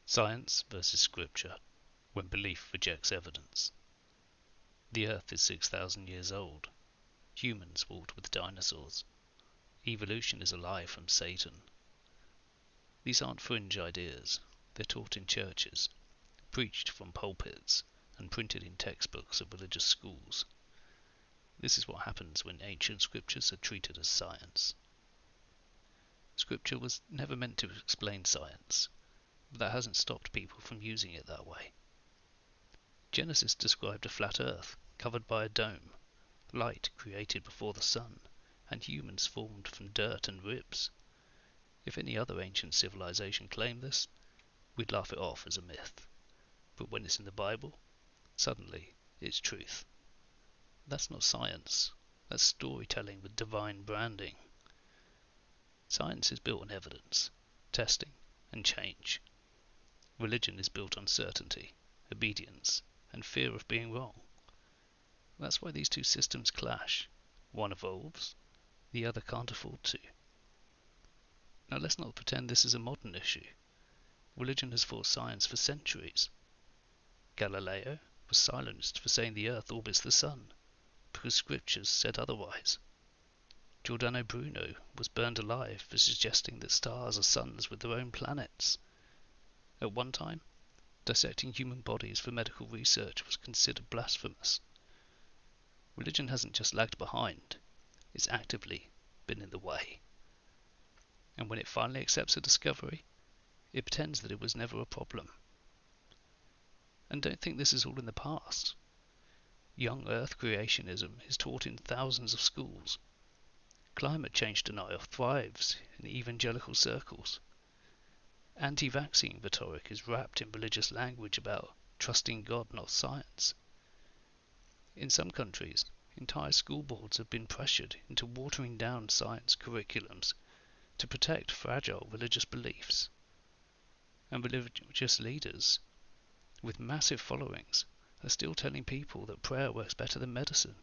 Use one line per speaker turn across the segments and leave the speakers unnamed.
Science versus Scripture, when belief rejects evidence. The Earth is 6,000 years old. Humans walked with dinosaurs. Evolution is a lie from Satan. These aren't fringe ideas. They're taught in churches, preached from pulpits, and printed in textbooks of religious schools. This is what happens when ancient scriptures are treated as science. Scripture was never meant to explain science, but that hasn't stopped people from using it that way. Genesis described a flat earth, covered by a dome, light created before the sun, and humans formed from dirt and ribs. If any other ancient civilization claimed this, we'd laugh it off as a myth. But when it's in the Bible, suddenly it's truth. That's not science. That's storytelling with divine branding. Science is built on evidence, testing, and change. Religion is built on certainty, obedience, and fear of being wrong. That's why these two systems clash. One evolves, the other can't afford to. Now let's not pretend this is a modern issue. Religion has fought science for centuries. Galileo was silenced for saying the earth orbits the sun, because scriptures said otherwise. Giordano Bruno was burned alive for suggesting that stars are suns with their own planets. At one time, dissecting human bodies for medical research was considered blasphemous. Religion hasn't just lagged behind, it's actively been in the way. And when it finally accepts a discovery, it pretends that it was never a problem. And don't think this is all in the past. Young Earth creationism is taught in thousands of schools. Climate change denial thrives in evangelical circles. Anti-vaccine rhetoric is wrapped in religious language about trusting God, not science. In some countries, entire school boards have been pressured into watering down science curriculums to protect fragile religious beliefs. And religious leaders, with massive followings, are still telling people that prayer works better than medicine.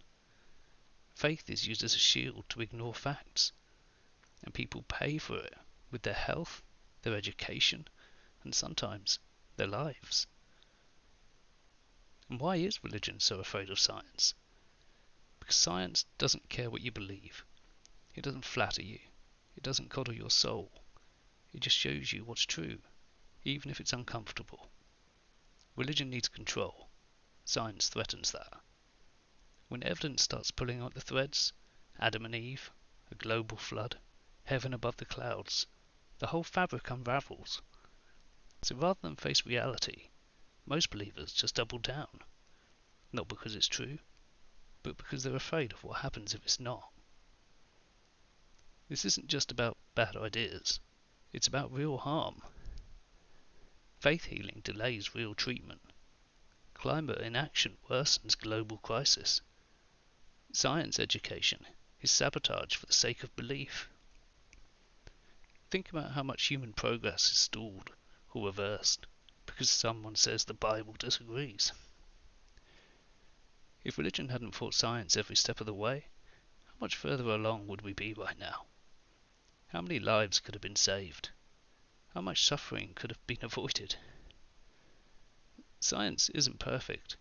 Faith is used as a shield to ignore facts, and people pay for it with their health, their education, and sometimes their lives. And why is religion so afraid of science? Because science doesn't care what you believe. It doesn't flatter you. It doesn't coddle your soul. It just shows you what's true, even if it's uncomfortable. Religion needs control. Science threatens that. When evidence starts pulling out the threads, Adam and Eve, a global flood, heaven above the clouds, the whole fabric unravels. So rather than face reality, most believers just double down. Not because it's true, but because they're afraid of what happens if it's not. This isn't just about bad ideas, it's about real harm. Faith healing delays real treatment. Climate inaction worsens global crisis. Science education is sabotage for the sake of belief. Think about how much human progress is stalled or reversed because someone says the Bible disagrees. If religion hadn't fought science every step of the way, how much further along would we be right now? How many lives could have been saved? How much suffering could have been avoided? Science isn't perfect.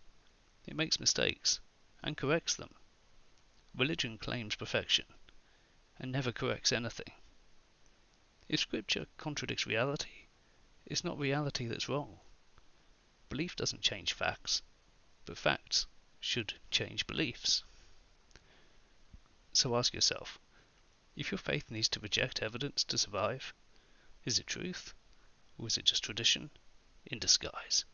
It makes mistakes and corrects them. Religion claims perfection and never corrects anything. If scripture contradicts reality, it's not reality that's wrong. Belief doesn't change facts, but facts should change beliefs. So ask yourself, if your faith needs to reject evidence to survive, is it truth, or is it just tradition in disguise?